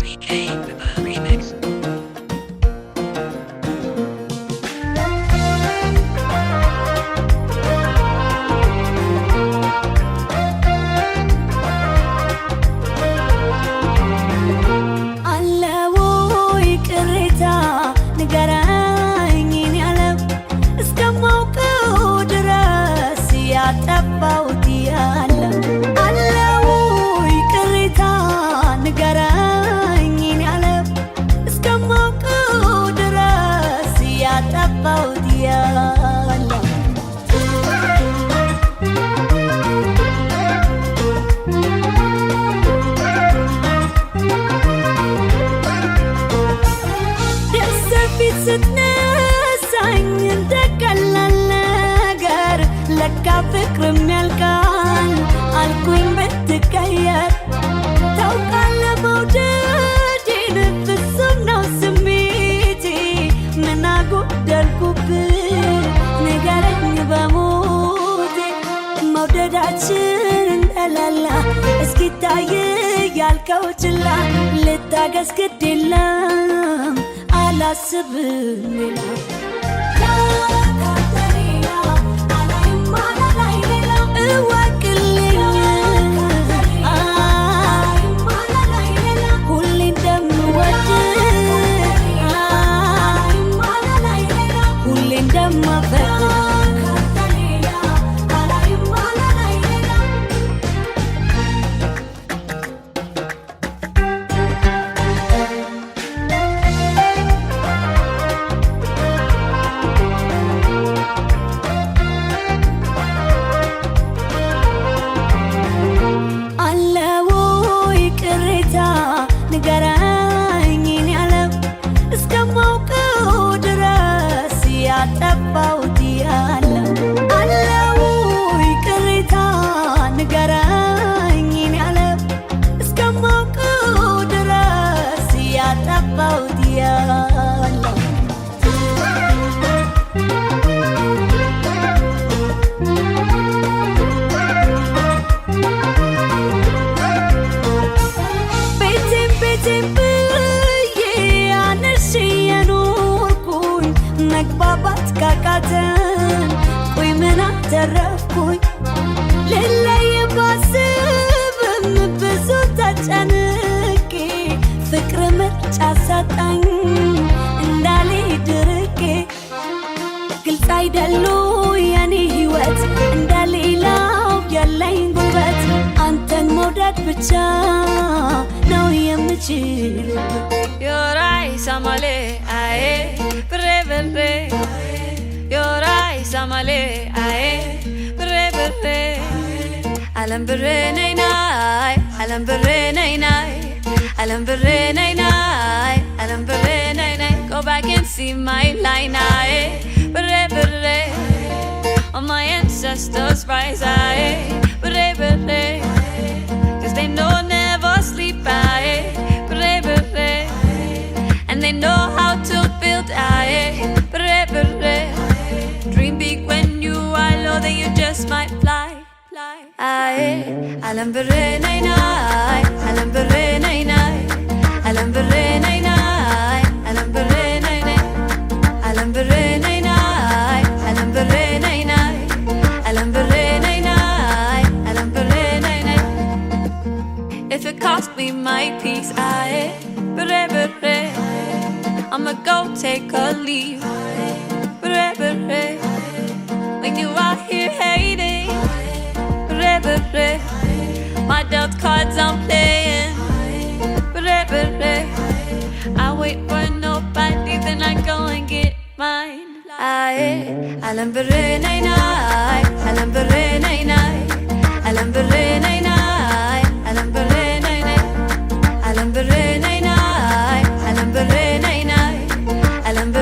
BK with a remix. فكر ملكان الكوين بتكير توقع لموجودي نفس وسميتي من أقود الكوبي نقرني بموتي مودداتشن ألالا اسكي تايي يالكوتلا لتاقس كدلام على سبيل كاكاتن قوي من اعترفكوي للي يباسب مبزوت اجانكي فكر مرجع ساتن اندالي دركي قلت عيدلو يعني هوات اندالي لاو يالين قوات انتن مودات بچا نو يمجير Yorai samale ae brevere Yorai samale ae brevere Alam berenay nay Alam berenay nay Alam berenay nay Alam berenay nay Go back and see my line ae brevere All my ancestors rise ae brevere Cause they know never sleep ae brevere And they know how to build Dream big when you are low, then you just might fly. Alam berenay nay, alam berenay nay, alam berenay nay, alam berenay nay, alam berenay nay, alam berenay nay, alam berenay nay, alam berenay nay. If it cost me my peace, I'ma go take a leave. When you out here hating, my dealt cards I'm playing. I wait for nobody, then I go and get mine. Alam berenay nay, alam berenay nay, alam berenay nay, alam berenay nay, alam berenay nay, alam berenay nay.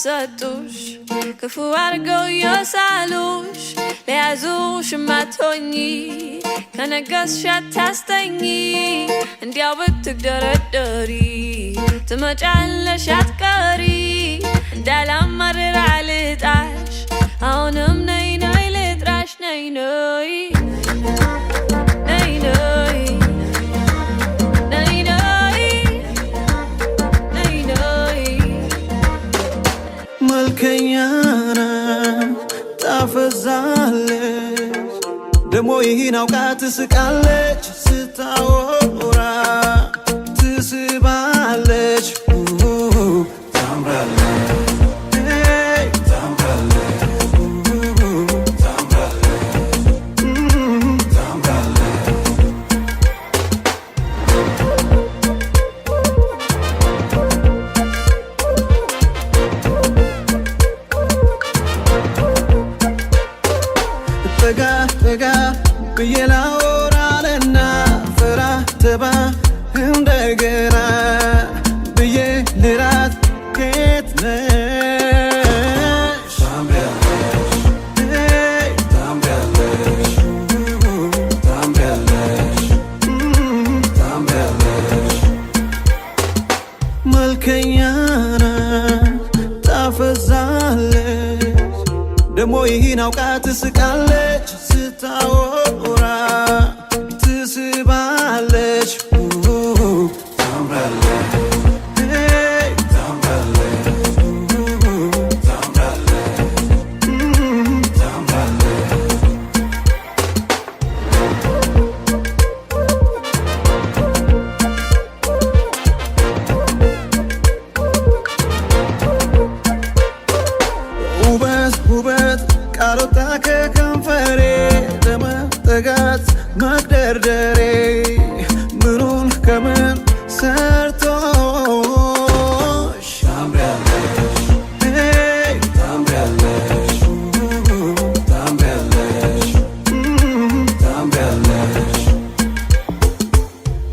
ساتوش كفو عرقو يوسالوش ليعزوش ما توني كان قص شاتاستني اندي عبتك دردري تمج على شاتكاري دالام مرر على تعش هونم ناي ناي لتراش ناي ناي ይህን አውቃ ትስቃለች ስታወራ ትስባለች ታምራለች ጠጋ ብዬ ላወራለና ፈራ ተባ እንደገና ብዬ ልራት ከየት ነሽ ታምሪያለሽ መልከኛ ናት ታፈዛለች ደሞ ይህን አውቃ ትስቃለች ስታወራ ትስባለች ታምራለች ውበት ቃሎታ ከከንፈሬ ለመጠጋት መግደርደሬ ምኑን ከምን ሰርቶሽ ታምሪያለሽ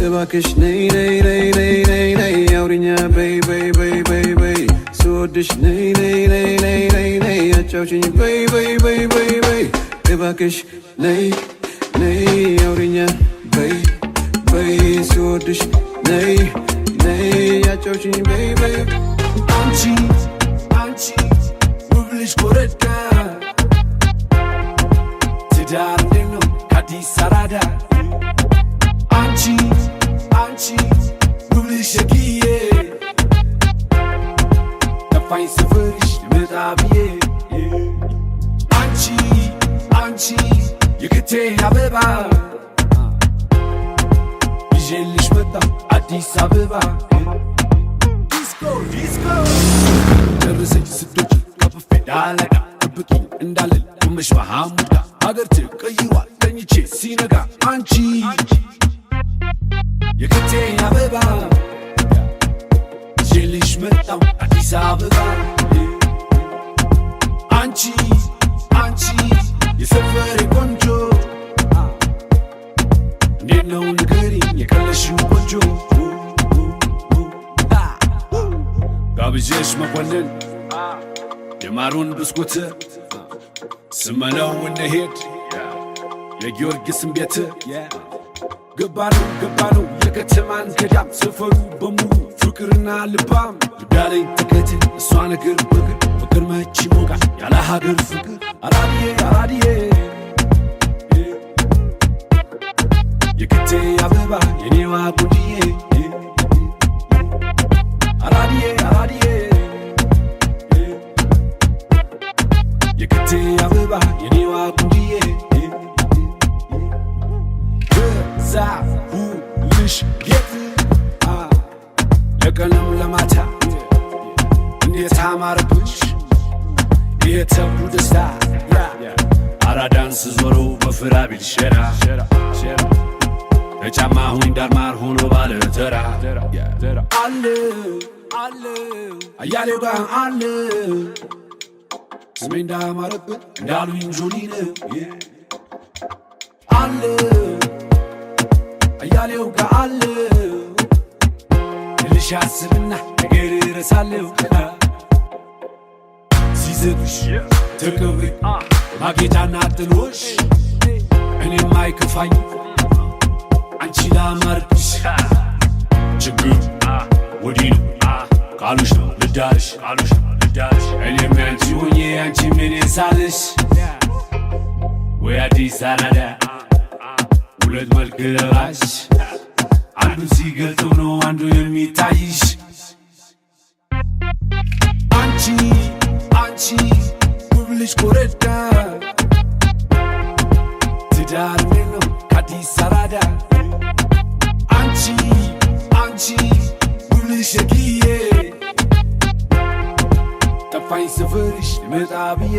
እባክሽ ነይ ነይ ነይ ነይ ነይ ነይ አውሪኛ በይ በይ በይ በይ በይ ስወድሽ ነይ ነይ ነይ ነይ ነይ ነይ አጫውችኝ በይ በይ በይ በይ በይ እባክሽ ነይ ነይ አውሪኛ በይ በይ ስወድሽ ነይ ነይ አጫውችኝ በይ በይ አንቺ ውብ ልጅ ኮረዳ ትዳር እንዴት ነው ከአዲስ አራዳ አንቺ ውብ ልጅ ሸግዬ ጠፋኝ ስፍርሽ ልመጣ ብዬ አንቺ የክቴ አበባ ይዤልሽ መጣሁ አዲስ አበባ ዲስኮ ደረሰኝ ስዶች ከብፌ ዳለጋ ጠብቂኝ እንዳልል ቁመሽ በሐሙድ ጋር ሀገር ትቀይሯል ተኝቼ ሲነጋ አንቺ የክቴ አበባ ይዤልሽ መጣሁ አዲስ አበባ አንቺ የሰፈሬ ቆንጆ እንዴት ነው ንገሪኝ የቀለሽው ቆንጆ ጋብዤሽ መኮንን የማሩን ብስኩት ስመነው እንሄድ የጊዮርጊስን ቤት ገባነው የከተማን ገዳም ሰፈሩ በሙሉ ፍቅርና ልባም ልዳለኝ ተከትል እሷ ነገር በግር ፍቅር መች ይሞቃል ያለ ሀገር ፍቅር አራዲዬ የክቴ አበባ የኔዋ ጉድዬ አራዲዬ የክቴ አበባ የኔዋ ጉድዬ ገዛሁልሽ ጌጥ ለቀለም ለማታ እንዴት አማረብሽ የተብሉ ደስታ አራዳን ስዞረው በፍራ ቢል ሸራ በጫማ ሁኝ ዳርማር ሆኖ ባለ ተራ አለ አያሌው ጋር አለ ስሜ እንዳማረብን እንዳሉኝ ጆሊነ አለ አያሌው ጋር አለ ልሽ አስብና ነገር እረሳለሁ ሲዘብሽ ተቀብሬ ማጌጫና ጥሎሽ እኔም አይከፋኝ አንቺ ላማርብሽ ችግር ወዲህ ነው ቃሉሽ ነው ልዳርሽ እኔም ያንቺ ሆኜ አንቺ ምን ሳልሽ ወይ አዲስ አራዳ ሁለት መልክ ለባሽ አንዱ ሲገልጠው ነው አንዱ የሚታይሽ አንቺ ውብ ልጅ ኮረዳ ትዳር ነው ከአዲስ አራዳ አንቺ ጉልሸግዬ ጠፋኝ ሰፈርሽ ልመጣ ብዬ